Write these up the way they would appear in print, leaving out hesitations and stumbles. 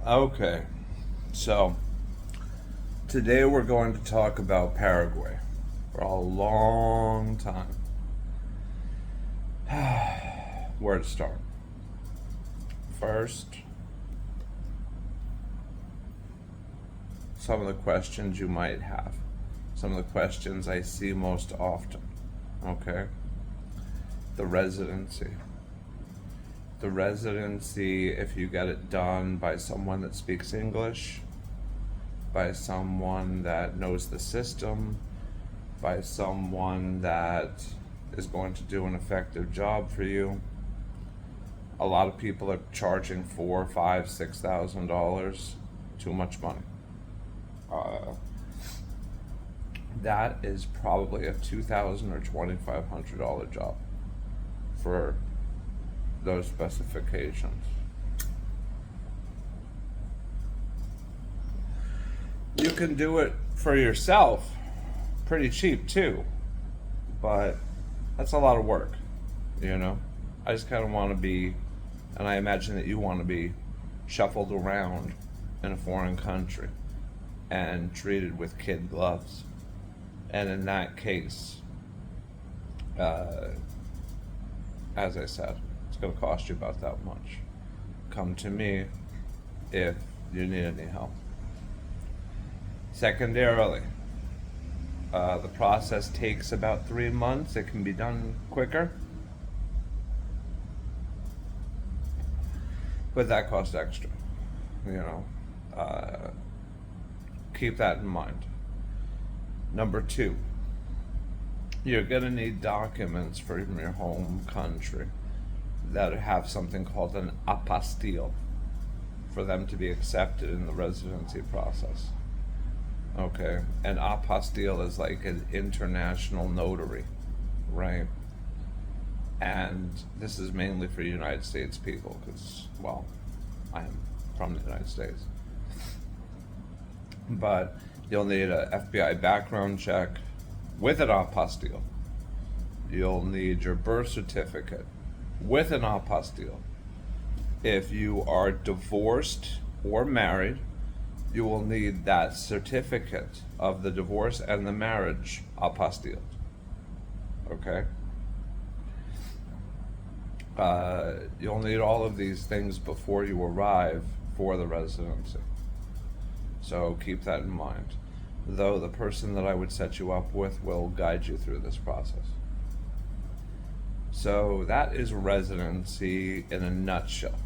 Okay, so today we're going to talk about Paraguay for a long time. Where to start? First, some of the questions you might have, some of the questions I see most often. Okay, the residency. The residency, if you get it done by someone that speaks English, by someone that knows the system, by someone that is going to do an effective job for you. A lot of people are charging $4, $5, $6,000. Too much money. Uh, that is probably a $2,000 or $2,500 job for those specifications. You can do it for yourself pretty cheap too, but that's a lot of work, you know? I just kind of want to be, and I imagine that you want to be, shuffled around in a foreign country and treated with kid gloves. And in that case, as I said, it's going to cost you about that much. Come to me if you need any help. Secondarily, the process takes about 3 months. It can be done quicker, but that costs extra. You know, keep that in mind. Number two, you're going to need documents from your home country that have something called an apostille for them to be accepted in the residency process. Okay, an apostille is like an international notary, right? And this is mainly for United States people because, well, I am from the United States. But you'll need a FBI background check with an apostille. You'll need your birth certificate with an apostille. If you are divorced or married, you will need that certificate of the divorce and the marriage apostille. Okay? You'll need all of these things before you arrive for the residency. So keep that in mind. Though the person that I would set you up with will guide you through this process. So that is residency in a nutshell.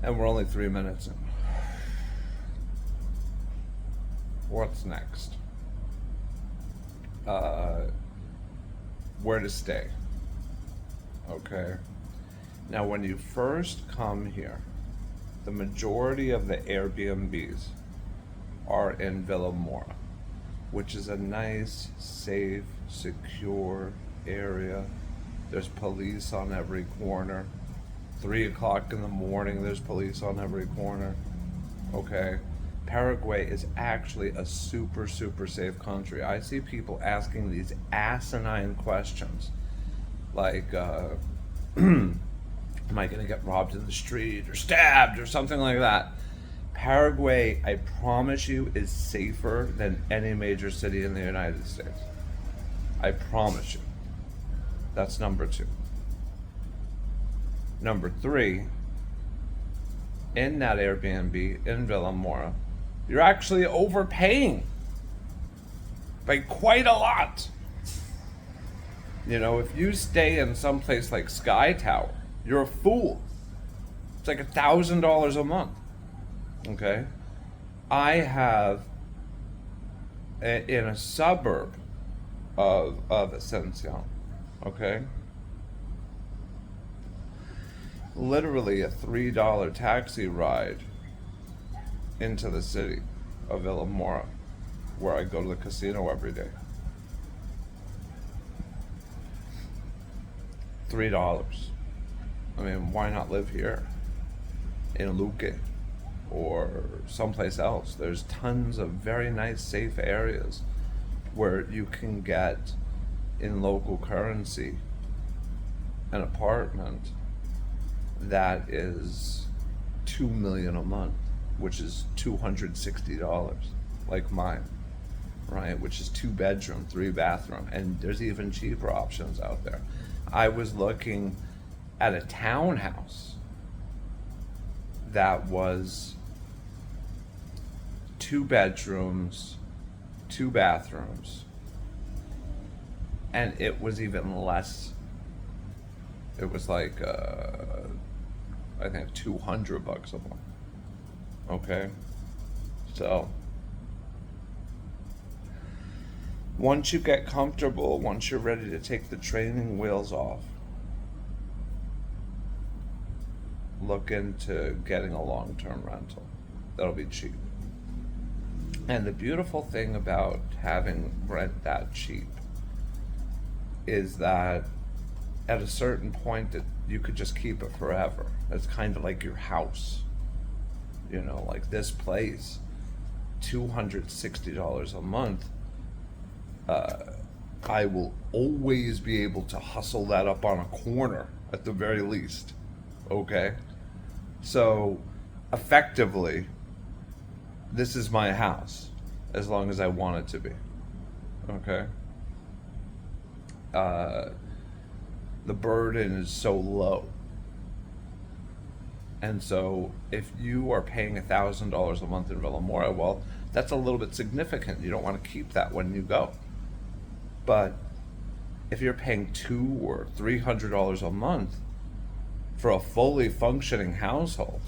And we're only 3 minutes in. What's next? Where to stay. Okay. Now, when you first come here, the majority of the Airbnbs are in Villa Mora, which is a nice, safe, secure area. There's police on every corner. 3 o'clock in the morning, there's police on every corner. Okay? Paraguay is actually a super, super safe country. I see people asking these asinine questions like, am I going to get robbed in the street or stabbed or something like that? Paraguay, I promise you, is safer than any major city in the United States. I promise you. That's number 2. Number 3, in that Airbnb in Villa Mora, you're actually overpaying by quite a lot. You know, if you stay in some place like Sky Tower, you're a fool. It's like $1,000 a month. Okay? I have, in a suburb of Asunción, okay? Literally a $3 taxi ride into the city of Villa Mora, where I go to the casino every day. $3. I mean, why not live here in Luque or someplace else? There's tons of very nice, safe areas where you can get in local currency an apartment that is $2 million a month, which is $260, like mine, right? Which is 2 bedroom, 3 bathroom, and there's even cheaper options out there. I was looking at a townhouse that was 2 bedrooms, 2 bathrooms, and it was even less. It was like I think $200 a month. Okay, so once you get comfortable, once you're ready to take the training wheels off, look into getting a long-term rental. That'll be cheap. And the beautiful thing about having rent that cheap is that at a certain point that you could just keep it forever. It's kind of like your house. You know, like this place, $260 a month. I will always be able to hustle that up on a corner at the very least. Okay? So effectively, this is my house as long as I want it to be. Okay? The burden is so low. And so if you are paying $1,000 a month in Villamora, well, that's a little bit significant. You don't want to keep that when you go. But if you're paying $200 or $300 a month for a fully functioning household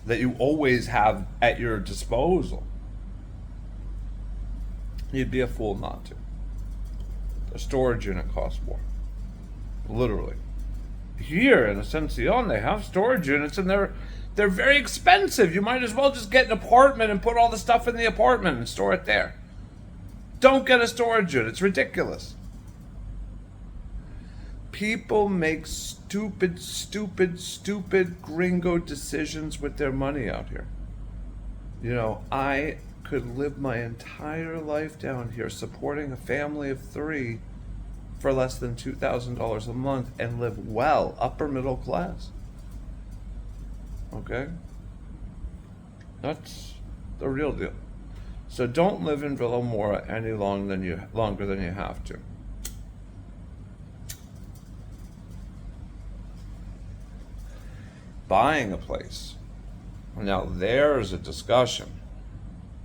that you always have at your disposal, you'd be a fool not to. A storage unit costs more. Literally. Here in Asunción, they have storage units, and they're very expensive. You might as well just get an apartment and put all the stuff in the apartment and store it there. Don't get a storage unit. It's ridiculous. People make stupid gringo decisions with their money out here. You know, I could live my entire life down here supporting a family of 3 for less than $2,000 a month and live well, upper middle class. Okay? That's the real deal. So don't live in Villamora any longer than you have to. Buying a place. Now there's a discussion.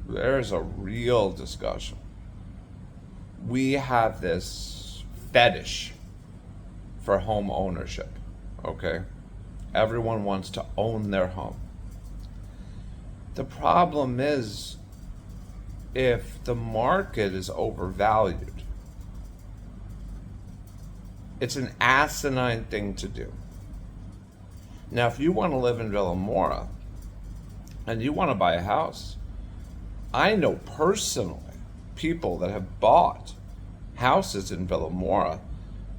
There's a real discussion. We have this fetish for home ownership, okay? Everyone wants to own their home. The problem is, if the market is overvalued, it's an asinine thing to do. Now, if you want to live in Villamora and you want to buy a house, I know personally people that have bought houses in Villamora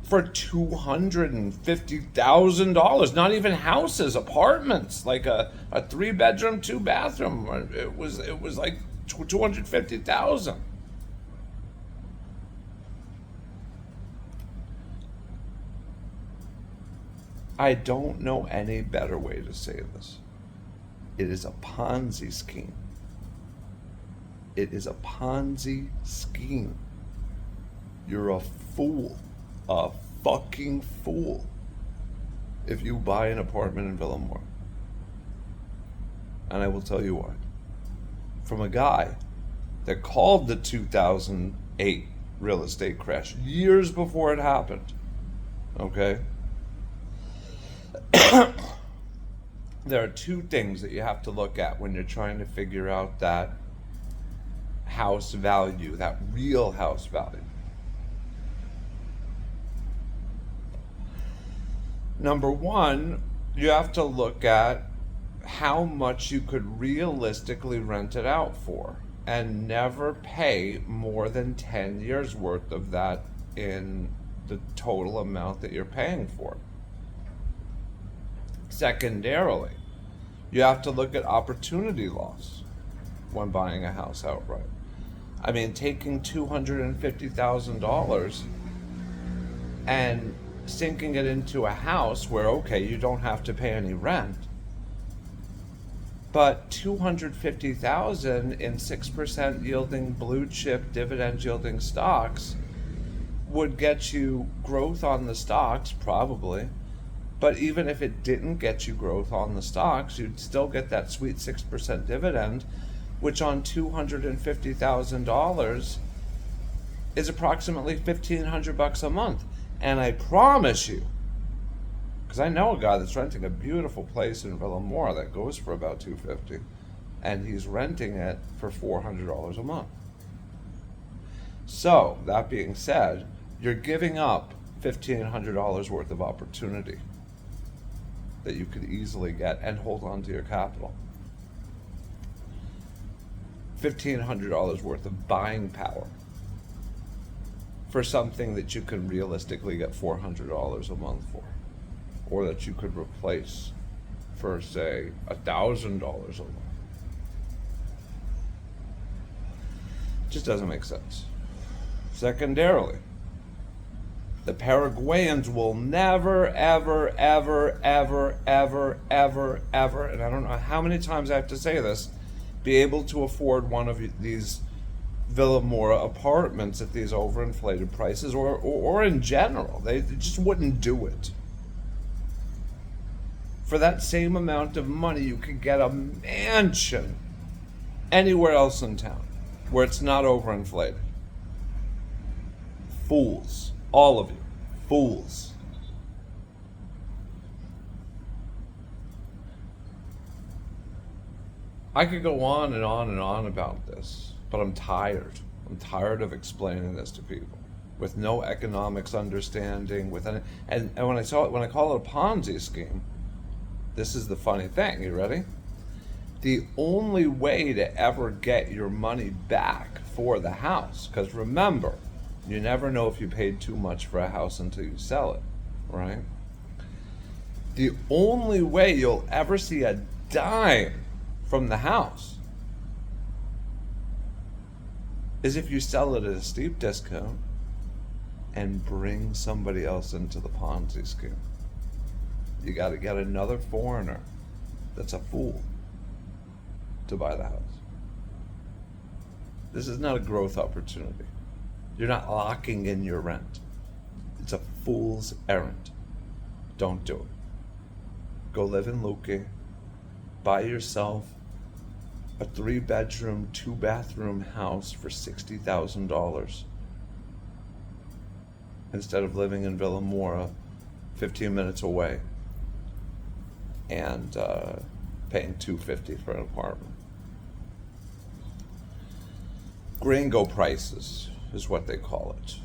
for $250,000. Not even houses, apartments, like a 3-bedroom, 2-bathroom. It was like $250,000. I don't know any better way to say this. It is a Ponzi scheme. It is a Ponzi scheme. You're a fool. A fucking fool if you buy an apartment in Villamora. And I will tell you why. From a guy that called the 2008 real estate crash years before it happened. Okay? There are 2 things that you have to look at when you're trying to figure out that house value, that real house value. Number 1, you have to look at how much you could realistically rent it out for and never pay more than 10 years worth of that in the total amount that you're paying for. Secondarily, you have to look at opportunity loss when buying a house outright. I mean, taking $250,000 and sinking it into a house where, okay, you don't have to pay any rent, but 250,000 in 6% yielding blue chip dividend yielding stocks would get you growth on the stocks, probably. But even if it didn't get you growth on the stocks, you'd still get that sweet 6% dividend, which on $250,000 is approximately $1,500 a month. And I promise you, because I know a guy that's renting a beautiful place in Villamora that goes for about $250, and he's renting it for $400 a month. So that being said, you're giving up $1,500 worth of opportunity that you could easily get and hold on to your capital. $1,500 worth of buying power for something that you can realistically get $400 a month for, or that you could replace for, say, $1,000 a month. Just doesn't make sense. Secondarily, the Paraguayans will never, ever, ever, ever, ever, ever, ever, and I don't know how many times I have to say this, be able to afford one of these Villamora apartments at these overinflated prices, or in general. They just wouldn't do it. For that same amount of money, you could get a mansion anywhere else in town where it's not overinflated. Fools. All of you. Fools. I could go on and on and on about this, but I'm tired. I'm tired of explaining this to people with no economics understanding. And when I call it a Ponzi scheme, this is the funny thing. You ready? The only way to ever get your money back for the house, because remember, you never know if you paid too much for a house until you sell it, right? The only way you'll ever see a dime from the house is if you sell it at a steep discount and bring somebody else into the Ponzi scheme. You got to get another foreigner that's a fool to buy the house. This is not a growth opportunity. You're not locking in your rent. It's a fool's errand. Don't do it. Go live in Luque. Buy yourself a 3-bedroom, 2-bathroom house for $60,000 instead of living in Villamora, 15 minutes away, and paying $250 for an apartment. Gringo prices is what they call it.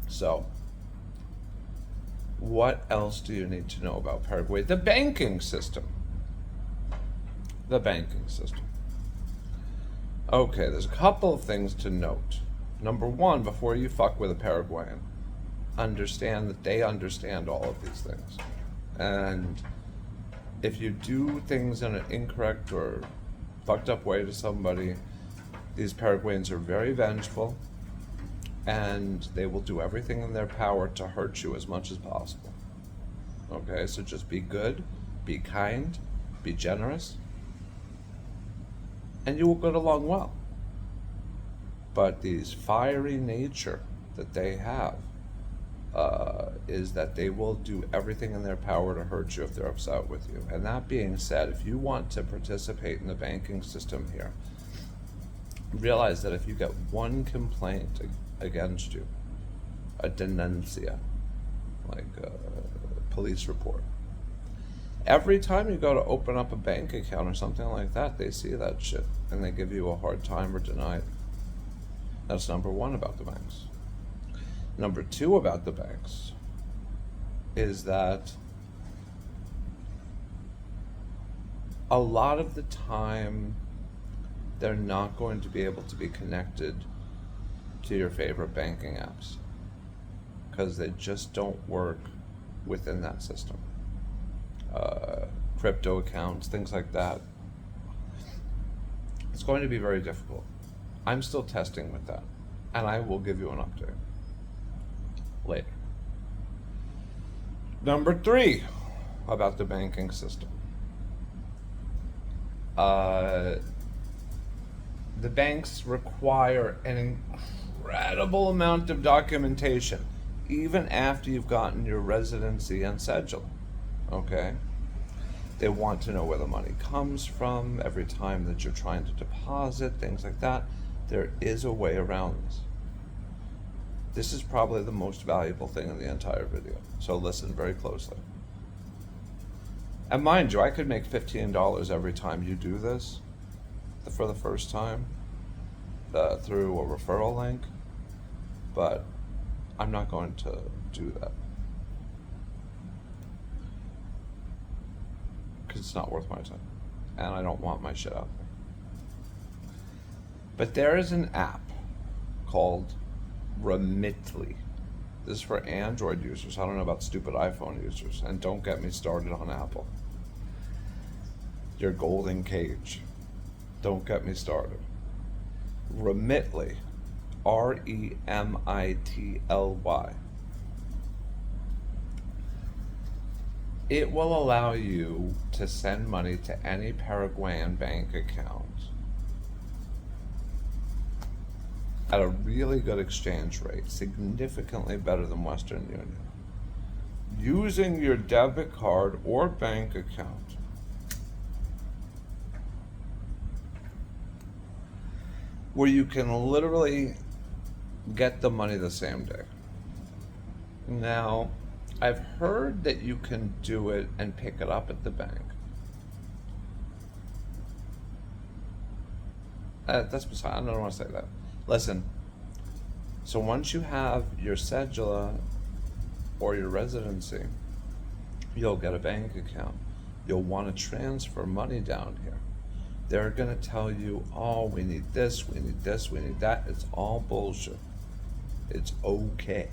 So, what else do you need to know about Paraguay? The banking system. The banking system. Okay, there's a couple of things to note. Number one, before you fuck with a Paraguayan, understand that they understand all of these things. And if you do things in an incorrect or fucked up way to somebody, these Paraguayans are very vengeful, and they will do everything in their power to hurt you as much as possible. Okay, so just be good, be kind, be generous, and you will get along well. But these fiery nature that they have is that they will do everything in their power to hurt you if they're upset with you. And that being said, if you want to participate in the banking system here, realize that if you get one complaint against you, a denuncia, like a police report, every time you go to open up a bank account or something like that, they see that shit and they give you a hard time or deny it. That's number one about the banks. Number two about the banks is that a lot of the time they're not going to be able to be connected to your favorite banking apps because they just don't work within that system. Crypto accounts, things like that. It's going to be very difficult. I'm still testing with that. and I will give you an update later. Number 3 about the banking system. The banks require an incredible amount of documentation, even after you've gotten your residency and cedula. Okay? They want to know where the money comes from every time that you're trying to deposit, things like that. There is a way around this. This is probably the most valuable thing in the entire video, so listen very closely. And mind you, I could make $15 every time you do this for the first time through a referral link, but I'm not going to do that because it's not worth my time, and I don't want my shit out there. But there is an app called Remitly. This is for Android users. I don't know about stupid iPhone users. And don't get me started on Apple. Your golden cage. Don't get me started. Remitly. Remitly. It will allow you to send money to any Paraguayan bank account at a really good exchange rate, significantly better than Western Union, using your debit card or bank account. Where you can literally get the money the same day. Now, I've heard that you can do it and pick it up at the bank. That's beside, I don't want to say that. Listen, so once you have your cedula or your residency, you'll get a bank account. You'll want to transfer money down here. They're going to tell you, oh, we need this, we need this, we need that. It's all bullshit. It's okay.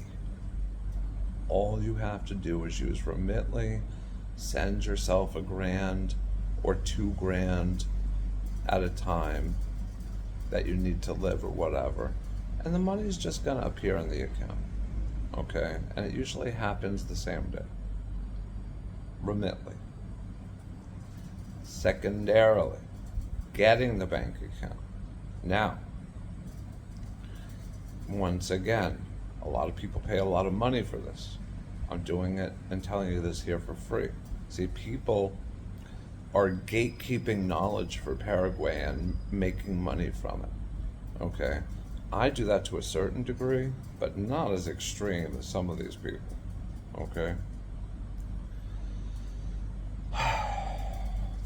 All you have to do is use Remitly, send yourself $1,000 or $2,000 at a time that you need to live or whatever, and the money's just going to appear in the account. Okay? And it usually happens the same day. Remitly. Secondarily, getting the bank account. Now, once again, a lot of people pay a lot of money for this. I'm doing it and telling you this here for free. See, people are gatekeeping knowledge for Paraguay and making money from it. Okay? I do that to a certain degree, but not as extreme as some of these people. Okay?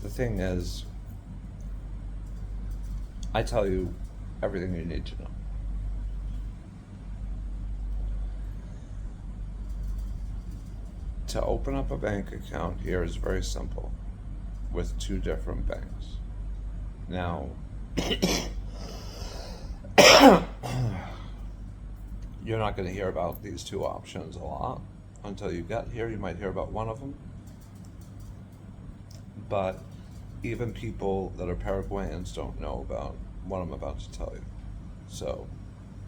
The thing is, I tell you everything you need to know. To open up a bank account here is very simple with 2 different banks. Now, you're not going to hear about these 2 options a lot until you get here. You might hear about one of them. But even people that are Paraguayans don't know about what I'm about to tell you. So,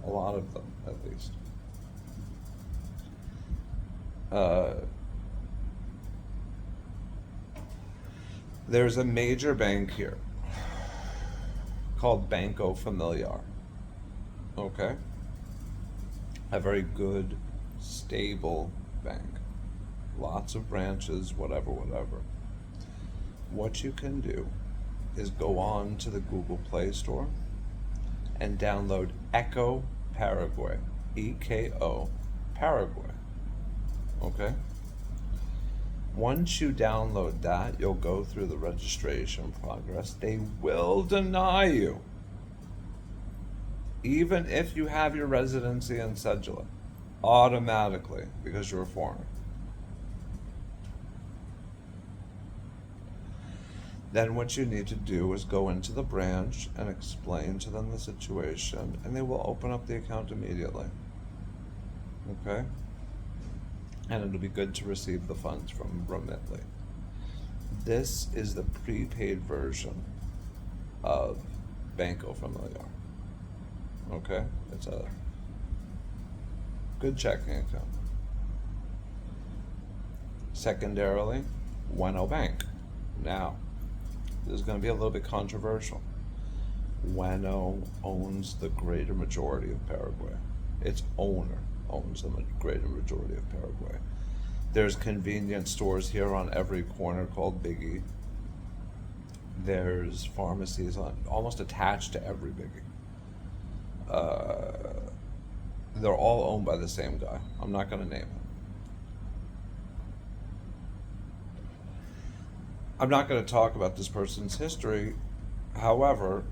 a lot of them, at least. There's a major bank here called Banco Familiar. Okay? A very good, stable bank. Lots of branches, whatever. What you can do is go on to the Google Play Store and download Echo Paraguay. EKO Paraguay. Okay? Once you download that, you'll go through the registration progress. They will deny you, even if you have your residency and cedula, automatically, because you're a foreigner. Then what you need to do is go into the branch and explain to them the situation, and they will open up the account immediately. Okay? And it'll be good to receive the funds from Remitly. This is the prepaid version of Banco Familiar. Okay? It's a Good checking account. Secondarily, Bueno Bank. Now, this is going to be a little bit controversial. Bueno owns the greater majority of Paraguay. Its owner owns the greater majority of Paraguay. There's convenience stores here on every corner called Biggie. There's pharmacies almost attached to every Biggie. They're all owned by the same guy. I'm not going to name him. I'm not going to talk about this person's history. However,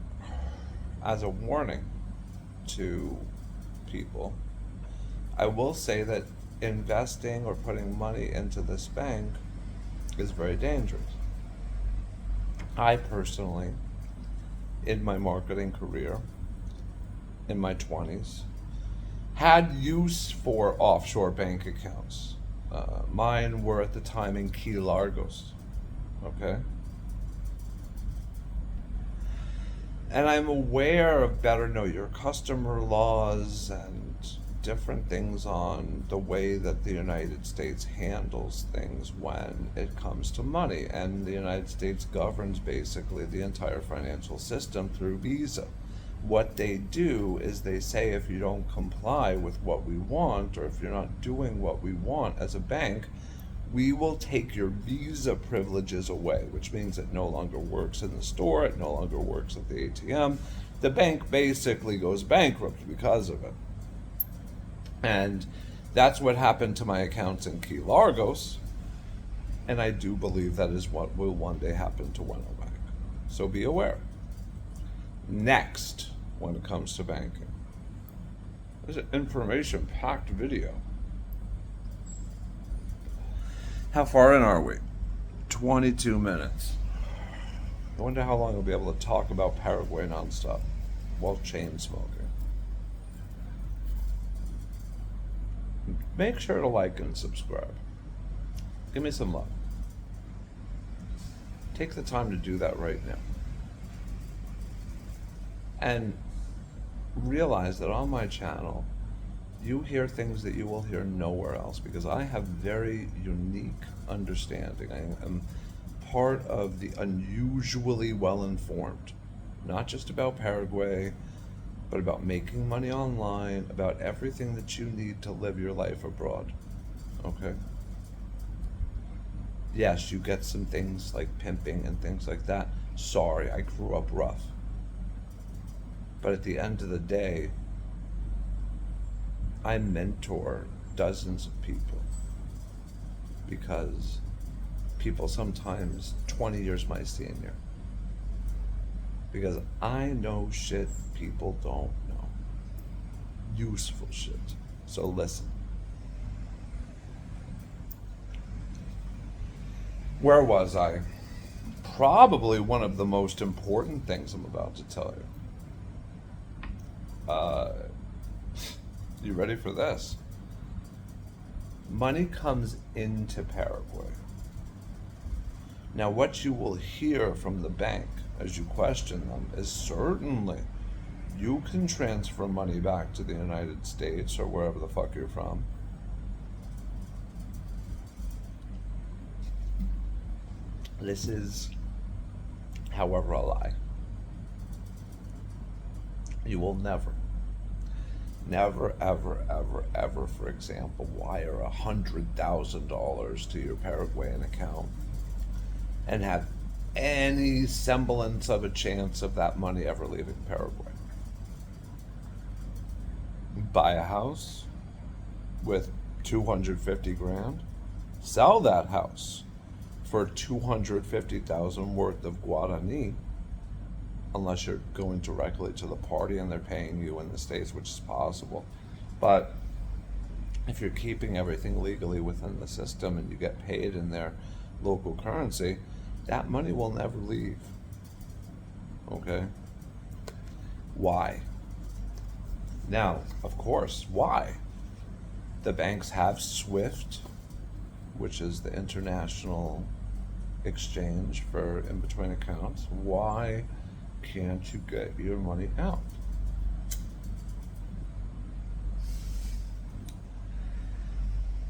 as a warning to people, I will say that investing or putting money into this bank is very dangerous. I personally, in my marketing career, in my 20s, had use for offshore bank accounts. Mine were at the time in Key Largos, okay? And I'm aware of better know your customer laws and different things on the way that the United States handles things when it comes to money. And the United States governs basically the entire financial system through Visa. What they do is they say if you don't comply with what we want, or if you're not doing what we want as a bank, we will take your Visa privileges away, which means it no longer works in the store, it no longer works at the ATM. The bank basically goes bankrupt because of it. And that's what happened to my accounts in Key Largos, and I do believe that is what will one day happen to Bueno Bank. So be aware. Next, when it comes to banking, there's an information-packed video. How far in are we? 22 minutes. I wonder how long I'll be able to talk about Paraguay nonstop while chain smoking. Make sure to like and subscribe. Give me some love. Take the time to do that right now. And realize that on my channel, you hear things that you will hear nowhere else, because I have very unique understanding. I am part of the unusually well-informed, not just about Paraguay, but about making money online, about everything that you need to live your life abroad, okay? Yes, you get some things like pimping and things like that. Sorry, I grew up rough. But at the end of the day, I mentor dozens of people, because people sometimes 20 years my senior, because I know shit people don't know. Useful shit. So listen. Where was I? Probably one of the most important things I'm about to tell you. You ready for this? Money comes into Paraguay. Now, what you will hear from the bank as you question them is certainly you can transfer money back to the United States or wherever the fuck you're from. This is, however, a lie. You will never, ever, for example, wire $100,000 to your Paraguayan account and have any semblance of a chance of that money ever leaving Paraguay. Buy a house with 250 grand, sell that house for 250,000 worth of Guarani, unless you're going directly to the party and they're paying you in the States, which is possible. But if you're keeping everything legally within the system and you get paid in their local currency, that money will never leave. Okay? Why? Now, of course, why? The banks have SWIFT, which is the international exchange for in-between accounts. Why can't you get your money out?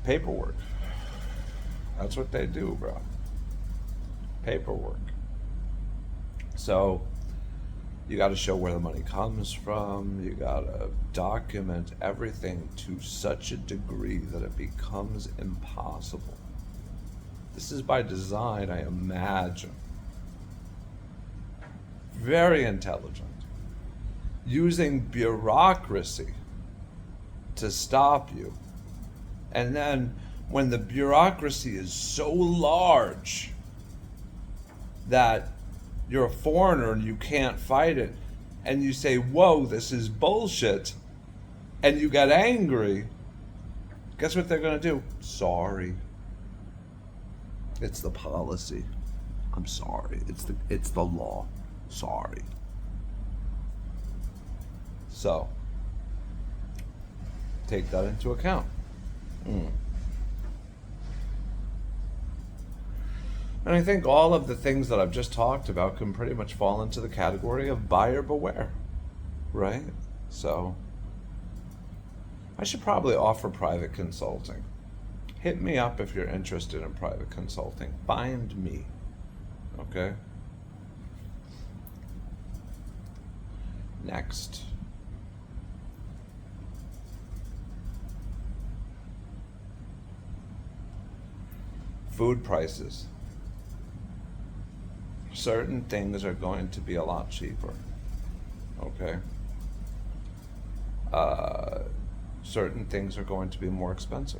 Paperwork. That's what they do, bro. Paperwork. So you got to show where the money comes from. You got to document everything to such a degree that it becomes impossible. This is by design, I imagine. Very intelligent. Using bureaucracy to stop you. And then when the bureaucracy is so large that you're a foreigner and you can't fight it, and you say, whoa, this is bullshit, and you get angry, guess what they're going to do? Sorry. It's the policy. I'm sorry. It's the law. Sorry. So, take that into account. And I think all of the things that I've just talked about can pretty much fall into the category of buyer beware, right? So, I should probably offer private consulting. Hit me up if you're interested in private consulting. Find me, okay? Next. Food prices. Certain things are going to be a lot cheaper, okay? Certain things are going to be more expensive.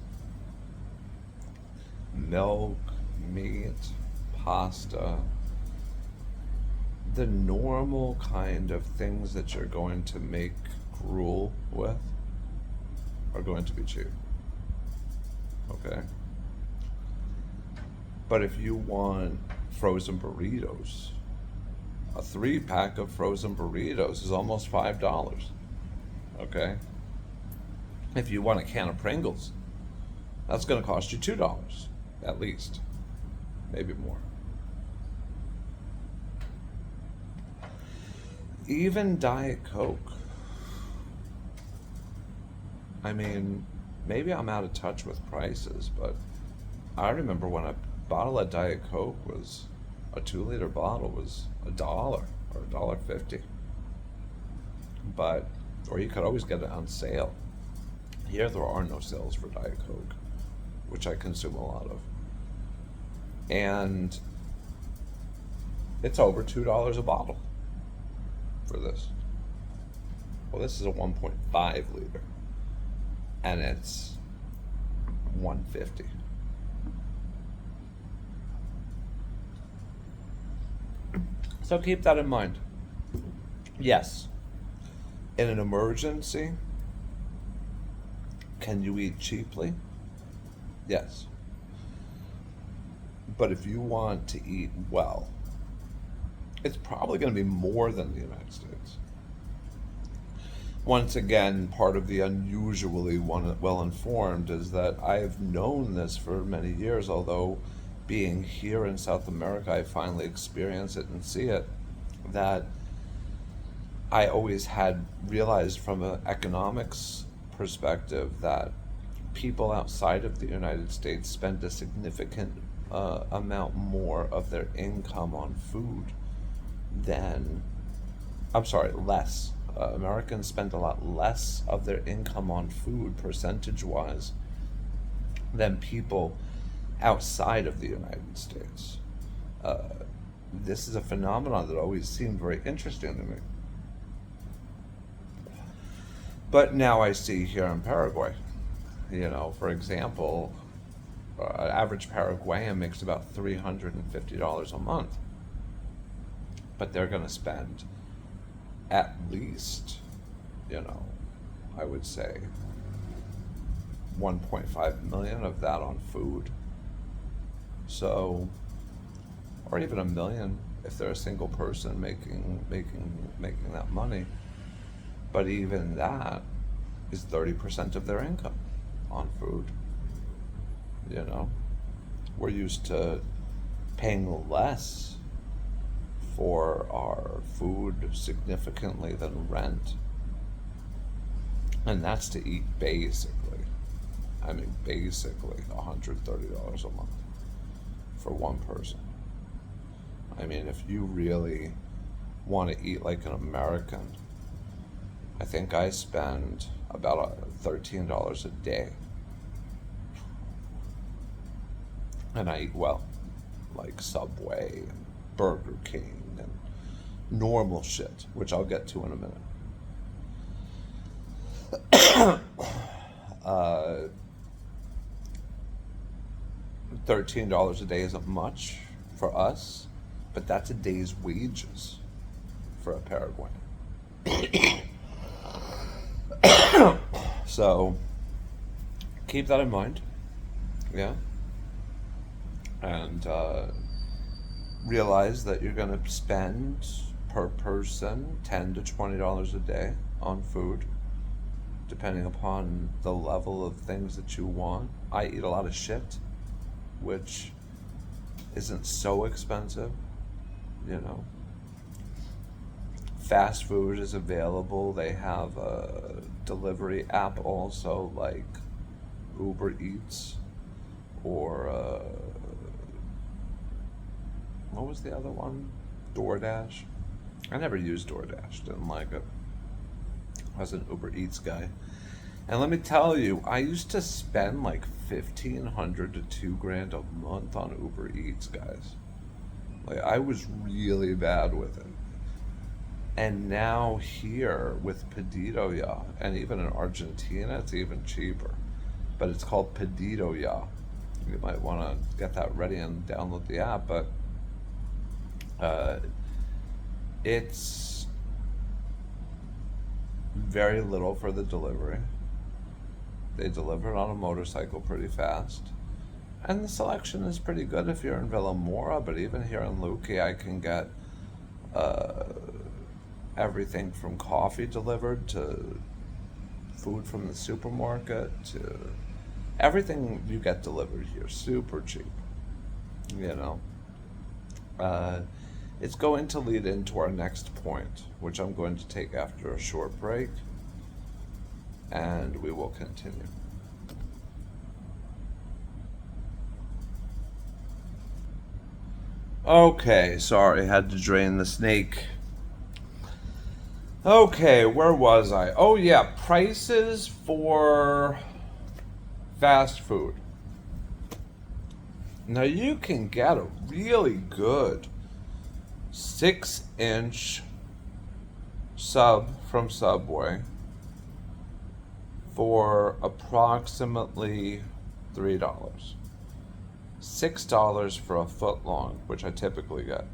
Milk, meat, pasta, the normal kind of things that you're going to make gruel with are going to be cheap, okay? But if you want frozen burritos, a 3-pack of frozen burritos is almost $5, okay? If you want a can of Pringles, that's going to cost you $2 at least, maybe more. Even Diet Coke. I mean, maybe I'm out of touch with prices, but I remember when a bottle of Diet Coke was, a 2-liter bottle was $1 or $1.50. But, or you could always get it on sale. Here there are no sales for Diet Coke, which I consume a lot of. And it's over $2 a bottle for this. Well, this is a 1.5 liter and it's $1.50. So keep that in mind. Yes, in an emergency, can you eat cheaply? Yes. But if you want to eat well, it's probably going to be more than the United States. Once again, part of the unusually well-informed is that I've known this for many years, although being here in South America, I finally experience it and see it, that I always had realized from an economics perspective that people outside of the United States spend a significant amount more of their income on food than, less. Americans spend a lot less of their income on food, percentage-wise, than people outside of the United States. This is a phenomenon that always seemed very interesting to me. But now I see here in Paraguay, for example, an average Paraguayan makes about $350 a month. But they're going to spend at least, I would say 1.5 million of that on food. So, or even $1 million if they're a single person making that money. But even that is 30% of their income on food. We're used to paying less for our food significantly than rent. And that's to eat basically I mean, basically $130 a month for one person. I mean, if you really want to eat like an American, I think I spend about $13 a day. And I eat well, like Subway and Burger King and normal shit, which I'll get to in a minute. uh, $13 a day isn't much for us, but that's a day's wages for a Paraguayan. So keep that in mind, yeah, and realize that you're going to spend per person $10 to $20 a day on food, depending upon the level of things that you want. I eat a lot of shit, which isn't so expensive, you know. Fast food is available. They have a delivery app also, like Uber Eats, or what was the other one? DoorDash. I never used DoorDash, didn't like it. I was an Uber Eats guy. And let me tell you, I used to spend like $1,500 to $2,000 a month on Uber Eats, guys. Like, I was really bad with it. And now here with Pedido Ya, and even in Argentina, it's even cheaper. But it's called Pedido Ya. You might want to get that ready and download the app, but it's very little for the delivery. They deliver it on a motorcycle pretty fast. And the selection is pretty good if you're in Villamora, but even here in Luque, I can get everything from coffee delivered to food from the supermarket to everything you get delivered here. Super cheap, you know. It's going to lead into our next point, which I'm going to take after a short break, and we will continue. Okay, sorry, had to drain the snake. Okay, where was I? Oh yeah, prices for fast food. Now you can get a really good 6-inch sub from Subway for approximately $3. $6 for a foot long, which I typically get.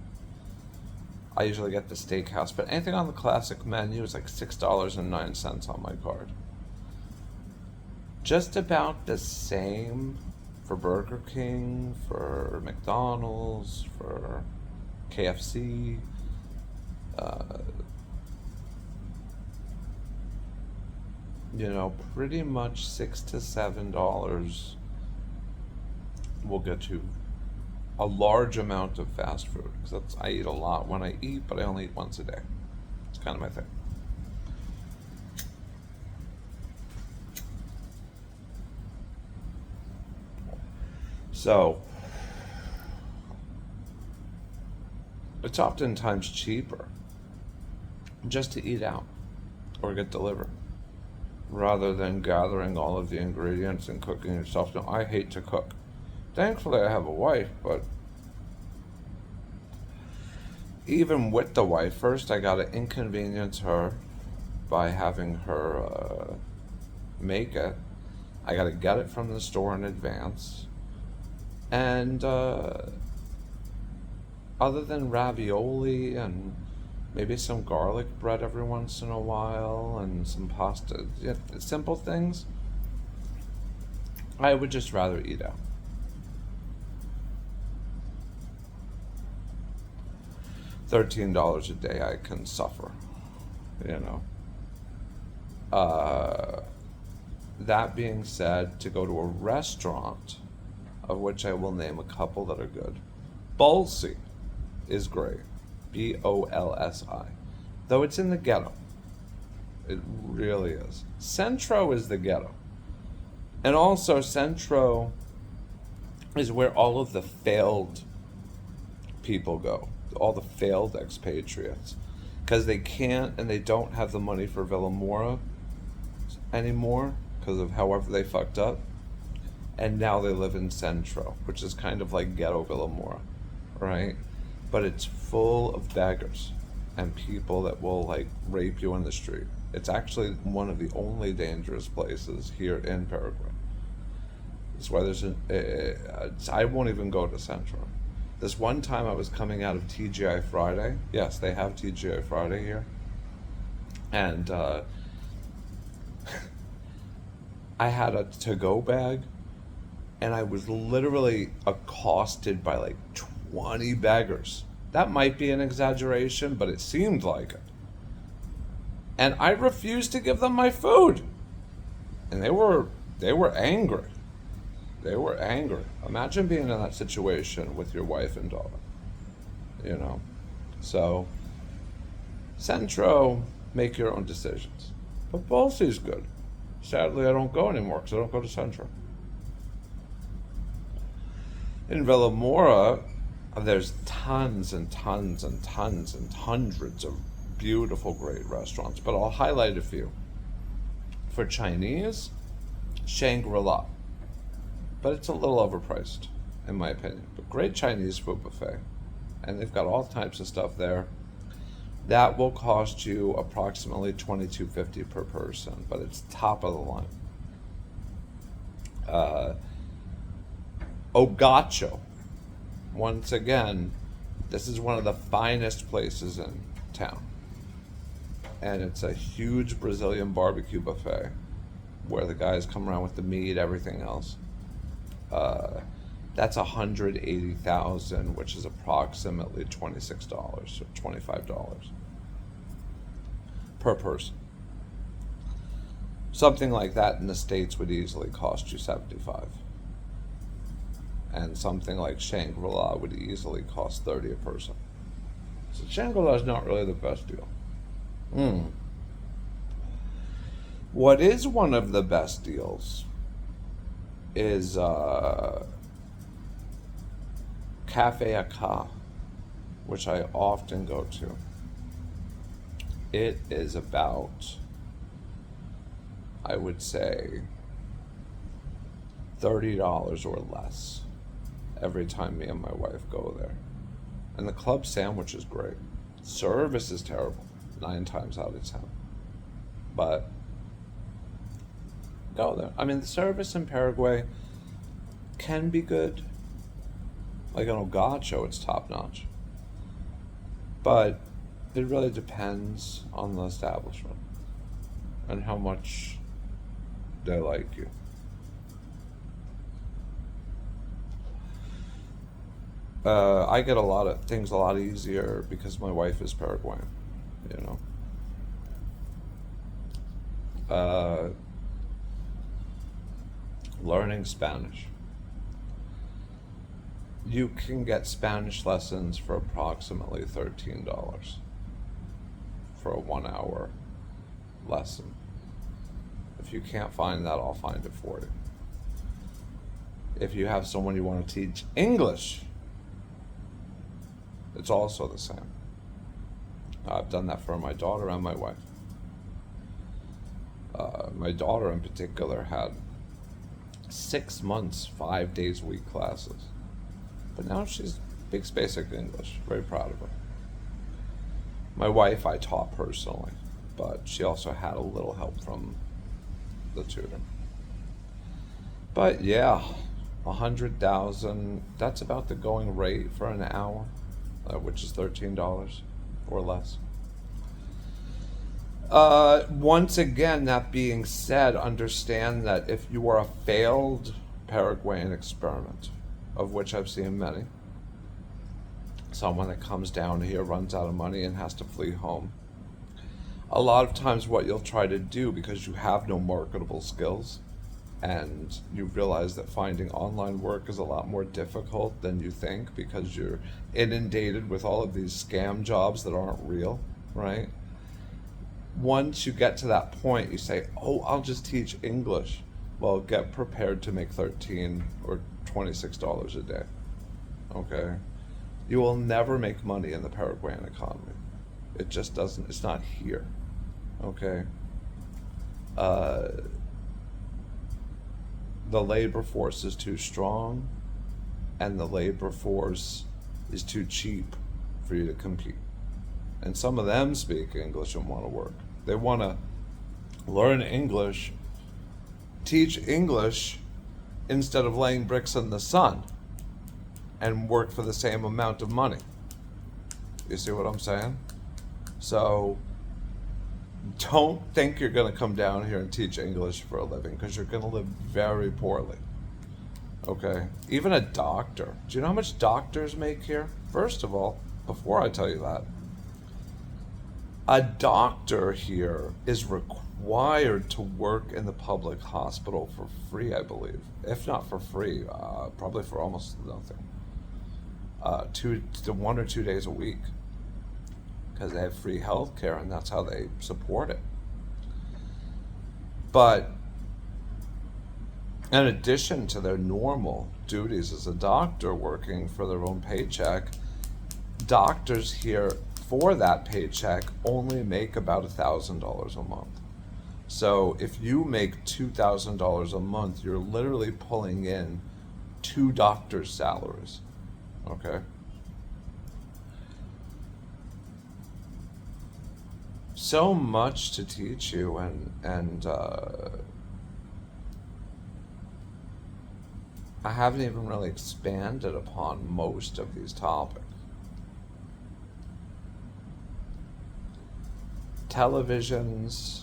I usually get the steakhouse, but anything on the classic menu is like $6.09 on my card. Just about the same for Burger King, for McDonald's, for KFC. You know, pretty much $6 to $7 will get you a large amount of fast food, because I eat a lot when I eat, but I only eat once a day. It's kind of my thing. So it's oftentimes cheaper just to eat out or get delivered, rather than gathering all of the ingredients and cooking yourself. No, I hate to cook. Thankfully, I have a wife, but even with the wife, first I gotta inconvenience her by having her make it. I gotta get it from the store in advance. And other than ravioli and maybe some garlic bread every once in a while and some pasta, yeah, simple things, I would just rather eat out. $13 a day I can suffer, you know. That being said, to go to a restaurant, of which I will name a couple that are good, Bolsi is great, Bolsi, though it's in the ghetto. It really is. Centro is the ghetto. And also, Centro is where all of the failed people go, all the failed expatriates, because they can't and they don't have the money for Villamora anymore because of however they fucked up. And now they live in Centro, which is kind of like ghetto Villamora, right? But it's full of beggars and people that will like rape you in the street. It's actually one of the only dangerous places here in Paraguay. It's why there's I won't even go to Centro. This one time I was coming out of TGI Friday. Yes, they have TGI Friday here. And I had a to-go bag, and I was literally accosted by like 20 beggars. That might be an exaggeration, but it seemed like it. And I refused to give them my food. And they were angry. They were angry. Imagine being in that situation with your wife and daughter. You know? So, Centro, make your own decisions. But Bolsy's good. Sadly, I don't go anymore because I don't go to Centro. In Villamora, there's tons and tons and tons and hundreds of beautiful, great restaurants, but I'll highlight a few. For Chinese, Shangri-La. But it's a little overpriced, in my opinion. But great Chinese food buffet. And they've got all types of stuff there. That will cost you approximately $22.50 per person, but it's top of the line. Ogacho. Once again, this is one of the finest places in town. And it's a huge Brazilian barbecue buffet where the guys come around with the meat, everything else. That's $180,000, which is approximately $26 or $25 per person. Something like that in the States would easily cost you $75. And something like Shangri-La would easily cost $30 a person. So Shangri-La is not really the best deal. What is one of the best deals is Cafe Aka, which I often go to. It is about, I would say, $30 or less every time me and my wife go there. And the club sandwich is great. Service is terrible, 9 times out of 10. But go there. I mean, the service in Paraguay can be good. Like on Ogacho, it's top notch. But it really depends on the establishment and how much they like you. I get a lot of things a lot easier because my wife is Paraguayan, you know. Learning Spanish. You can get Spanish lessons for approximately $13 for a 1-hour lesson. If you can't find that, I'll find it for you. If you have someone you want to teach English, it's also the same. I've done that for my daughter and my wife. My daughter in particular had 6 months, 5 days a week classes. But now she speaks basic English. Very proud of her. My wife I taught personally, but she also had a little help from the tutor. But yeah, 100,000, that's about the going rate for an hour, which is $13 or less. Once again, that being said, understand that if you are a failed Paraguayan experiment, of which I've seen many, someone that comes down here, runs out of money, and has to flee home, a lot of times what you'll try to do, because you have no marketable skills, and you realize that finding online work is a lot more difficult than you think because you're inundated with all of these scam jobs that aren't real, right? Once you get to that point, you say, oh, I'll just teach English. Well, get prepared to make $13 or $26 a day. Okay? You will never make money in the Paraguayan economy. It just doesn't, it's not here. Okay? The labor force is too strong, and the labor force is too cheap for you to compete. And some of them speak English and want to work. They want to learn English, teach English, instead of laying bricks in the sun and work for the same amount of money. You see what I'm saying? So don't think you're going to come down here and teach English for a living, because you're going to live very poorly. Okay? Even a doctor. Do you know how much doctors make here? First of all, before I tell you that, a doctor here is required to work in the public hospital for free, I believe. If not for free, probably for almost nothing. 1 or 2 days a week. Because they have free health care, and that's how they support it. But in addition to their normal duties as a doctor working for their own paycheck, doctors here for that paycheck only make about $1,000 a month. So if you make $2,000 a month, you're literally pulling in 2 doctors' salaries. Okay? So much to teach you, and I haven't even really expanded upon most of these topics. Televisions,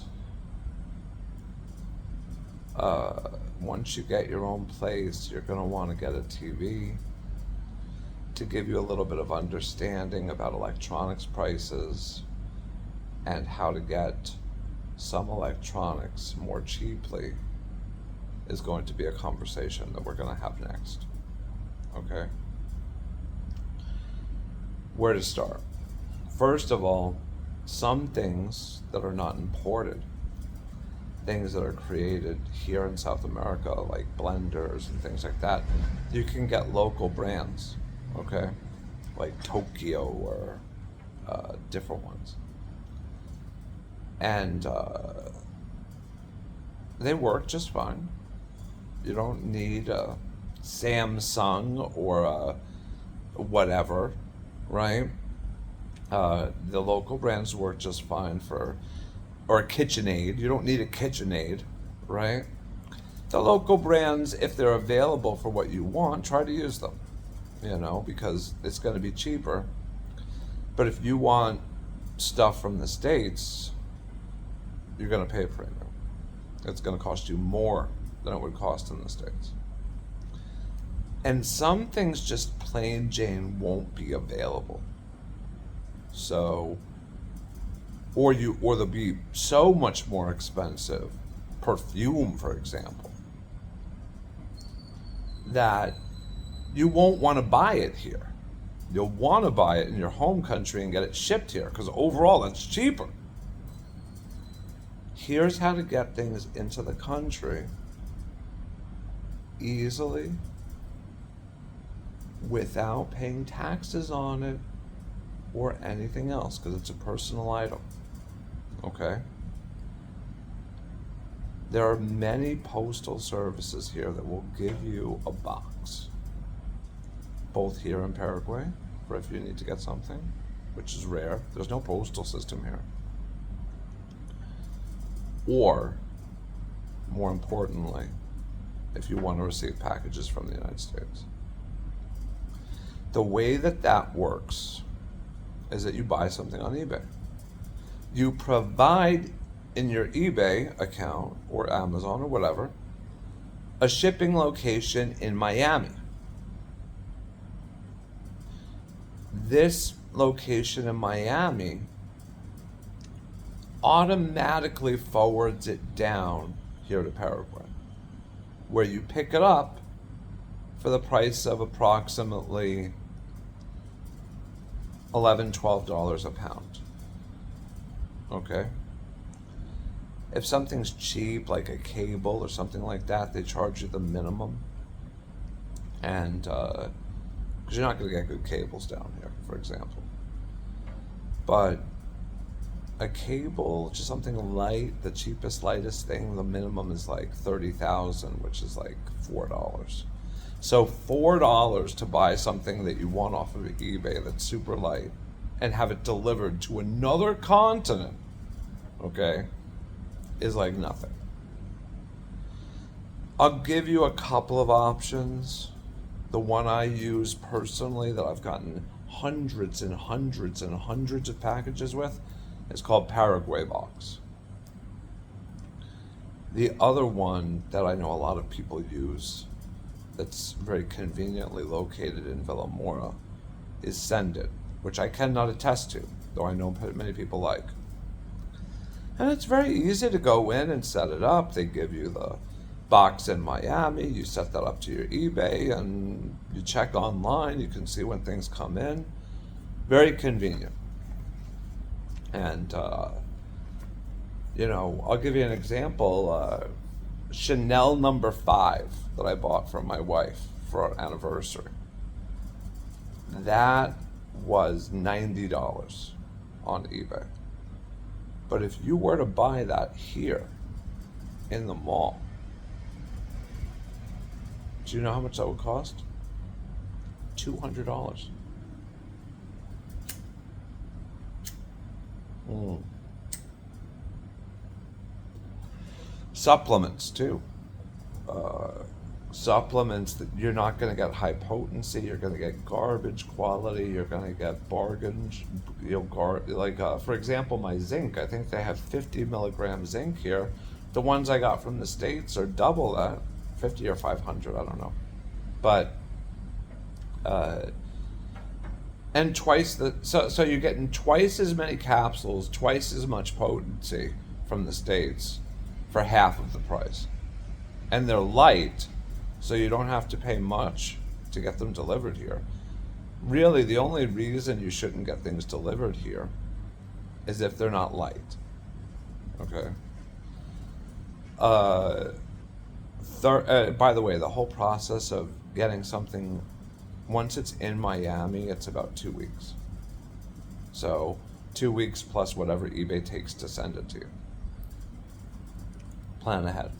once you get your own place, you're going to want to get a TV to give you a little bit of understanding about electronics prices and how to get some electronics more cheaply is going to be a conversation that we're going to have next. Okay? Where to start? First of all, some things that are not imported, things that are created here in South America, like blenders and things like that, you can get local brands, okay? Like Tokyo or different ones. And they work just fine. You don't need a Samsung or a whatever, right? The local brands work just fine or a KitchenAid. You don't need a KitchenAid, right? The local brands, if they're available for what you want, try to use them, because it's going to be cheaper. But if you want stuff from the States, you're going to pay a premium. It's going to cost you more than it would cost in the States. And some things just plain Jane won't be available. So, or they'll be so much more expensive, perfume, for example, that you won't want to buy it here. You'll want to buy it in your home country and get it shipped here, because overall it's cheaper. Here's how to get things into the country easily without paying taxes on it or anything else, because it's a personal item. Okay? There are many postal services here that will give you a box, both here in Paraguay, for if you need to get something, which is rare. There's no postal system here. Or, more importantly, if you want to receive packages from the United States. The way that works is that you buy something on eBay. You provide in your eBay account or Amazon or whatever a shipping location in Miami. This location in Miami automatically forwards it down here to Paraguay, where you pick it up for the price of approximately $11, $12 a pound. Okay? If something's cheap, like a cable or something like that, they charge you the minimum. And, because you're not going to get good cables down here, for example. But a cable, just something light, the cheapest, lightest thing, the minimum is like 30,000, which is like $4. So $4 to buy something that you want off of eBay that's super light and have it delivered to another continent, okay, is like nothing. I'll give you a couple of options. The one I use personally that I've gotten hundreds and hundreds and hundreds of packages with is called Paraguay box. The other one that I know a lot of people use that's very conveniently located in Villamora is Send It, which I cannot attest to, though I know many people like. And it's very easy to go in and set it up. They give you the box in Miami, you set that up to your eBay, and you check online, you can see when things come in. Very convenient. And, I'll give you an example. Chanel number 5 that I bought from my wife for our anniversary. That was $90 on eBay. But if you were to buy that here in the mall, do you know how much that would cost? $200. Supplements too. Supplements that you're not going to get high potency. You're going to get garbage quality. You're going to get bargains. For example, my zinc. I think they have 50 milligram zinc here. The ones I got from the States are double that, 50 or 500. I don't know, but and twice the so you're getting twice as many capsules, twice as much potency from the States for half of the price, and they're light, so you don't have to pay much to get them delivered here. Really, the only reason you shouldn't get things delivered here is if they're not light. Okay. By the way, the whole process of getting something, once it's in Miami, it's about 2 weeks. So 2 weeks plus whatever eBay takes to send it to you. Plan ahead.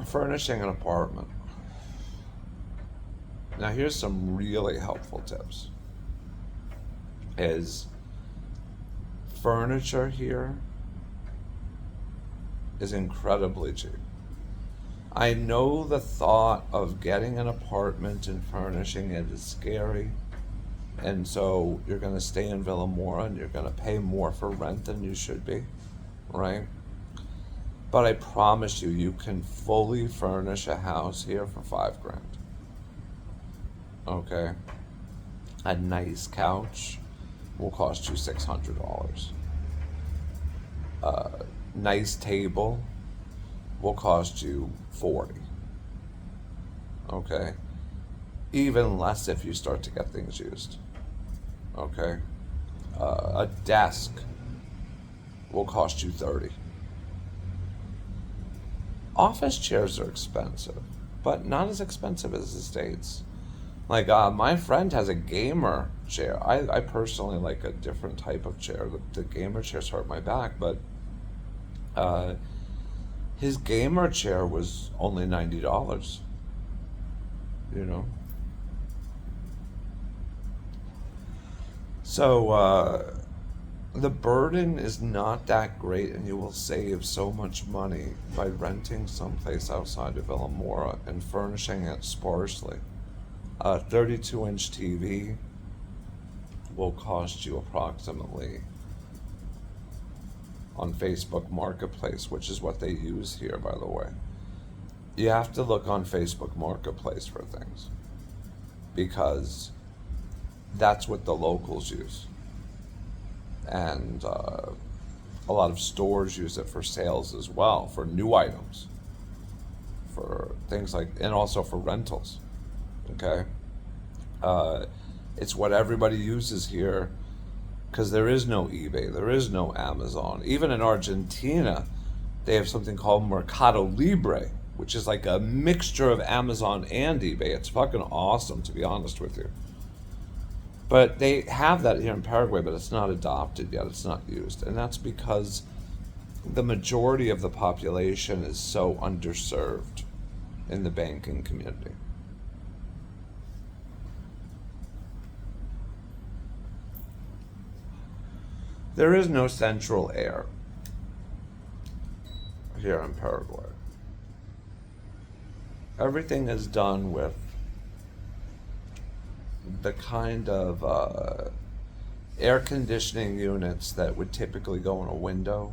Furnishing an apartment. Now here's some really helpful tips. Is furniture here is incredibly cheap. I know the thought of getting an apartment and furnishing it is scary, and so you're going to stay in Villamora and you're going to pay more for rent than you should be, right? But I promise you, you can fully furnish a house here for $5,000. Okay? A nice couch will cost you $600. Nice table will cost you $40. Okay? Even less if you start to get things used. Okay? A desk will cost you $30. Office chairs are expensive, but not as expensive as the States. Like, my friend has a gamer chair. I personally like a different type of chair. The gamer chairs hurt my back, but his gamer chair was only $90, you know? So, the burden is not that great, and you will save so much money by renting someplace outside of Villamora and furnishing it sparsely. A 32-inch TV will cost you approximately, on Facebook Marketplace, which is what they use here, by the way. You have to look on Facebook Marketplace for things, because that's what the locals use. And a lot of stores use it for sales as well, for new items, for things like, and also for rentals. Okay? It's what everybody uses here because there is no eBay, there is no Amazon. Even in Argentina, they have something called Mercado Libre, which is like a mixture of Amazon and eBay. It's fucking awesome, to be honest with you. But they have that here in Paraguay, but it's not adopted yet. It's not used. And that's because the majority of the population is so underserved in the banking community. There is no central air here in Paraguay. Everything is done with the kind of air conditioning units that would typically go in a window,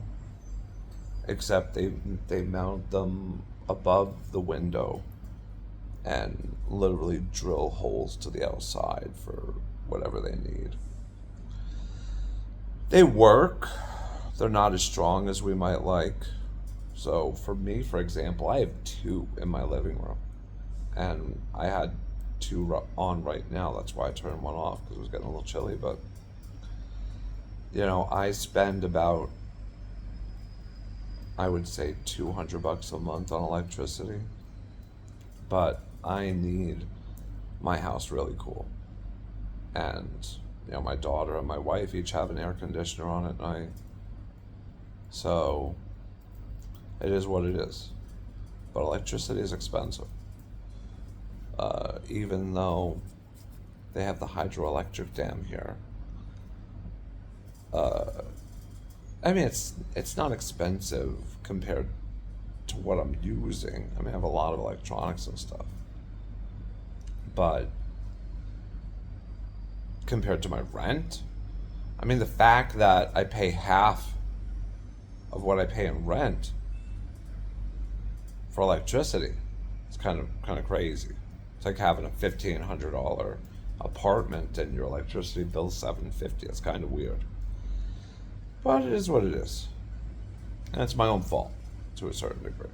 except they mount them above the window and literally drill holes to the outside for whatever they need. They work. They're not as strong as we might like. So for me, for example, I have two in my living room, and I had two on right now. That's why I turned one off, because it was getting a little chilly. But I spend about, I would say, $200 a month on electricity. But I need my house really cool, and my daughter and my wife each have an air conditioner on at night. So it is what it is. But electricity is expensive. Even though they have the hydroelectric dam here. I mean, it's not expensive compared to what I'm using. I mean, I have a lot of electronics and stuff. But compared to my rent, I mean, the fact that I pay half of what I pay in rent for electricity is kind of crazy. It's like having a $1,500 apartment and your electricity bill's $750. It's kind of weird, but it is what it is, and it's my own fault to a certain degree.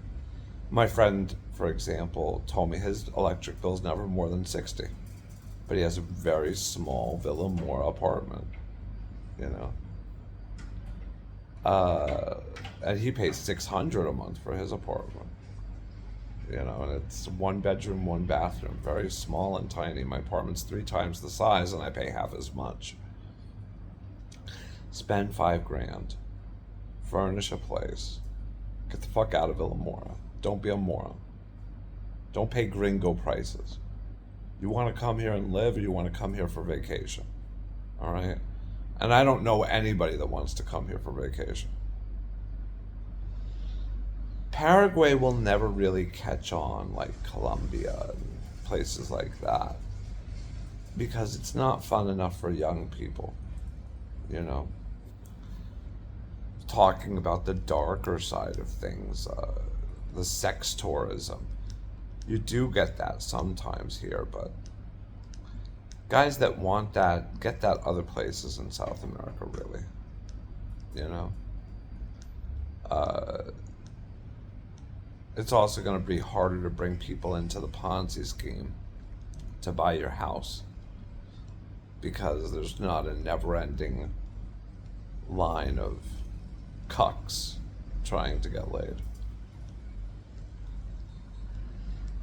My friend, for example, told me his electric bill's never more than $60, but he has a very small Villa Mora apartment, and he pays $600 a month for his apartment. And it's 1 bedroom, 1 bathroom, very small and tiny. My apartment's 3 times the size, and I pay half as much. Spend $5,000, furnish a place, get the fuck out of Villa Mora. Don't be a moron. Don't pay gringo prices. You want to come here and live, or you want to come here for vacation? All right? And I don't know anybody that wants to come here for vacation. Paraguay will never really catch on like Colombia and places like that, because it's not fun enough for young people, Talking about the darker side of things, the sex tourism. You do get that sometimes here, but guys that want that, get that other places in South America, really. It's also going to be harder to bring people into the Ponzi scheme to buy your house, because there's not a never-ending line of cucks trying to get laid.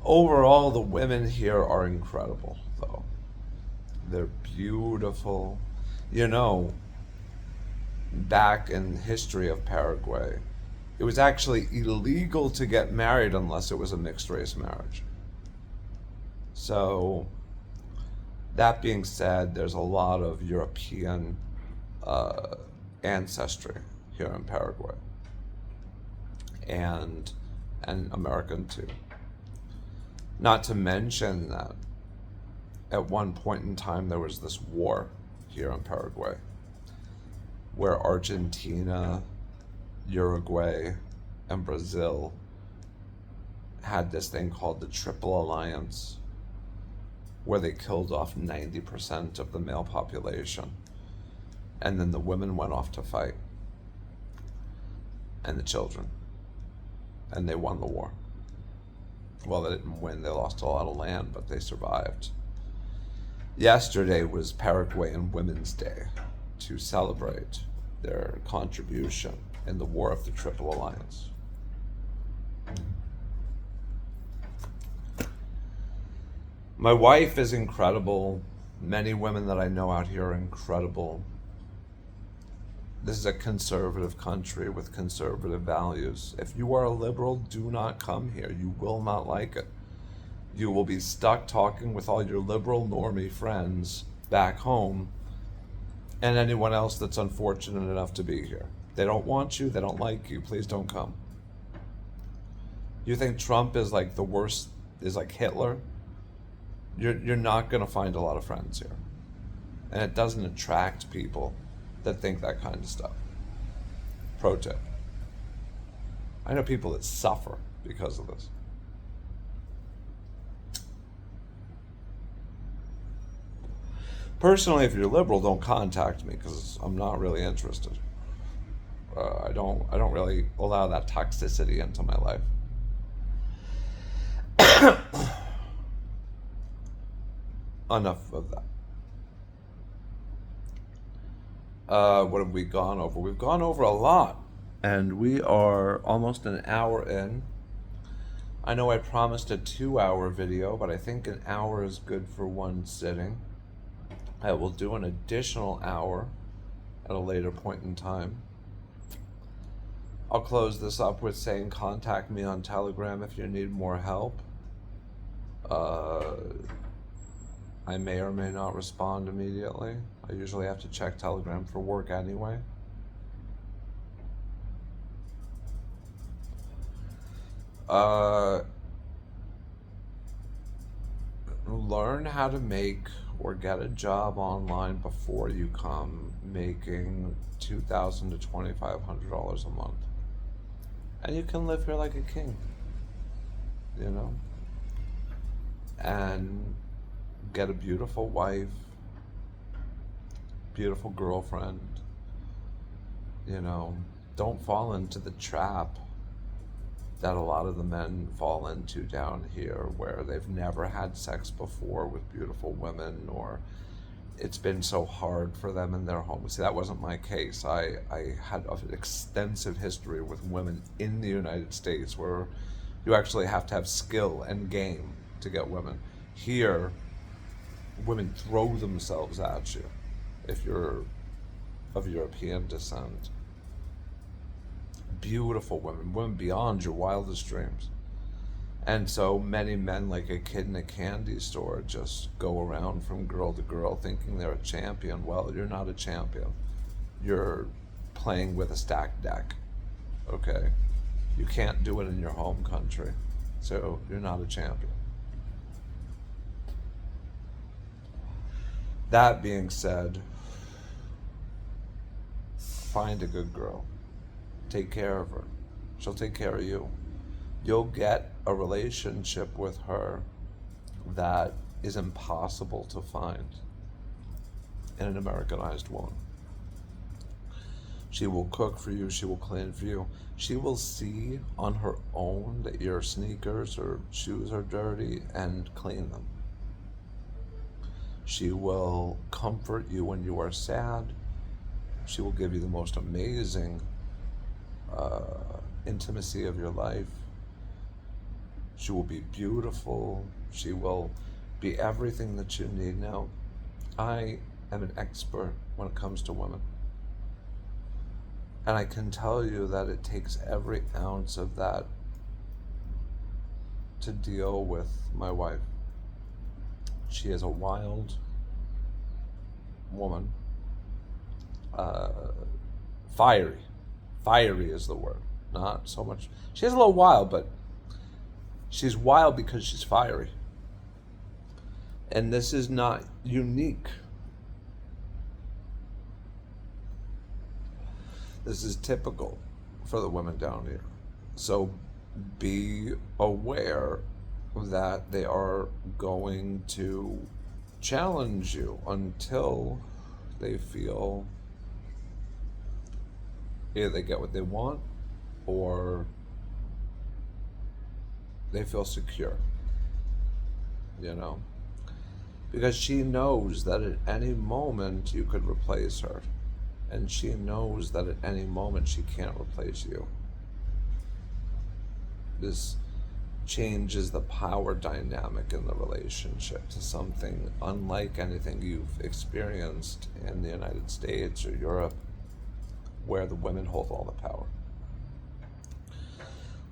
Overall, the women here are incredible, though. They're beautiful. Back in the history of Paraguay, it was actually illegal to get married unless it was a mixed race marriage. So, that being said, there's a lot of European ancestry here in Paraguay, and American too. Not to mention that at one point in time there was this war here in Paraguay where Argentina, Uruguay, and Brazil had this thing called the Triple Alliance, where they killed off 90% of the male population, and then the women went off to fight, and the children, and they won the war. Well, they didn't win. They lost a lot of land, but they survived. Yesterday was Paraguayan Women's Day to celebrate their contribution in the War of the Triple Alliance. My wife is incredible. Many women that I know out here are incredible. This is a conservative country with conservative values. If you are a liberal, do not come here. You will not like it. You will be stuck talking with all your liberal normie friends back home and anyone else that's unfortunate enough to be here. They don't want you. They don't like you. Please don't come. You think Trump is like the worst, is like Hitler? You're not going to find a lot of friends here. And it doesn't attract people that think that kind of stuff. Pro tip. I know people that suffer because of this. Personally, if you're liberal, don't contact me because I'm not really interested. I don't really allow that toxicity into my life. Enough of that. What have we gone over? We've gone over a lot, and we are almost an hour in. I know I promised a 2-hour video, but I think an hour is good for one sitting. I will do an additional hour at a later point in time. I'll close this up with saying contact me on Telegram if you need more help. I may or may not respond immediately. I usually have to check Telegram for work anyway. Learn how to make or get a job online before you come making $2,000 to $2,500 a month. And you can live here like a king, you know? And get a beautiful wife, beautiful girlfriend, you know? Don't fall into the trap that a lot of the men fall into down here where they've never had sex before with beautiful women, or it's been so hard for them in their home. See, that wasn't my case. I had an extensive history with women in the United States where you actually have to have skill and game to get women. Here, women throw themselves at you if you're of European descent. Beautiful women beyond your wildest dreams. And so many men, like a kid in a candy store, just go around from girl to girl thinking they're a champion. Well, you're not a champion. You're playing with a stacked deck, okay? You can't do it in your home country, so you're not a champion. That being said, find a good girl. Take care of her. She'll take care of you. You'll get a relationship with her that is impossible to find in an Americanized woman. She will cook for you. She will clean for you. She will see on her own that your sneakers or shoes are dirty and clean them. She will comfort you when you are sad. She will give you the most amazing intimacy of your life. She will be beautiful. She will be everything that you need. Now, I am an expert when it comes to women. And I can tell you that it takes every ounce of that to deal with my wife. She is a wild woman. Fiery. Fiery is the word. Not so much. She's a little wild, but she's wild because she's fiery. And this is not unique. This is typical for the women down here. So be aware that they are going to challenge you until they feel either they get what they want or They feel secure, you know, because she knows that at any moment you could replace her, and she knows that at any moment she can't replace you. This changes the power dynamic in the relationship to something unlike anything you've experienced in the United States or Europe, where the women hold all the power.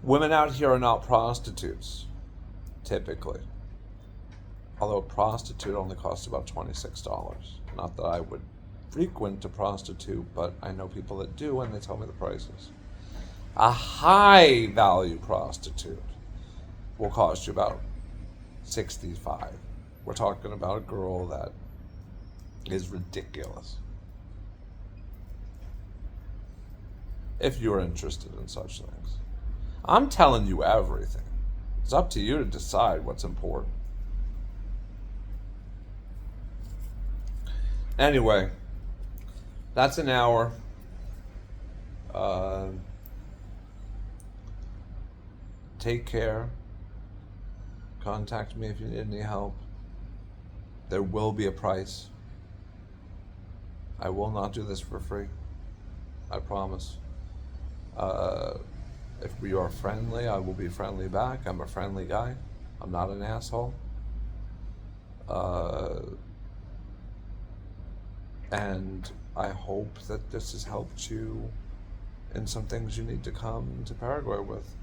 Women out here are not prostitutes, typically. Although a prostitute only costs about $26. Not that I would frequent a prostitute, but I know people that do, and they tell me the prices. A high value prostitute will cost you about $65. We're talking about a girl that is ridiculous. If you're interested in such things. I'm telling you everything. It's up to you to decide what's important. Anyway, that's an hour. Take care. Contact me if you need any help. There will be a price. I will not do this for free. I promise. If we are friendly, I will be friendly back. I'm a friendly guy. I'm not an asshole. And I hope that this has helped you in some things you need to come to Paraguay with.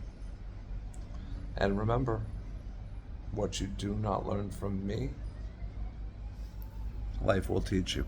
And remember, what you do not learn from me, life will teach you.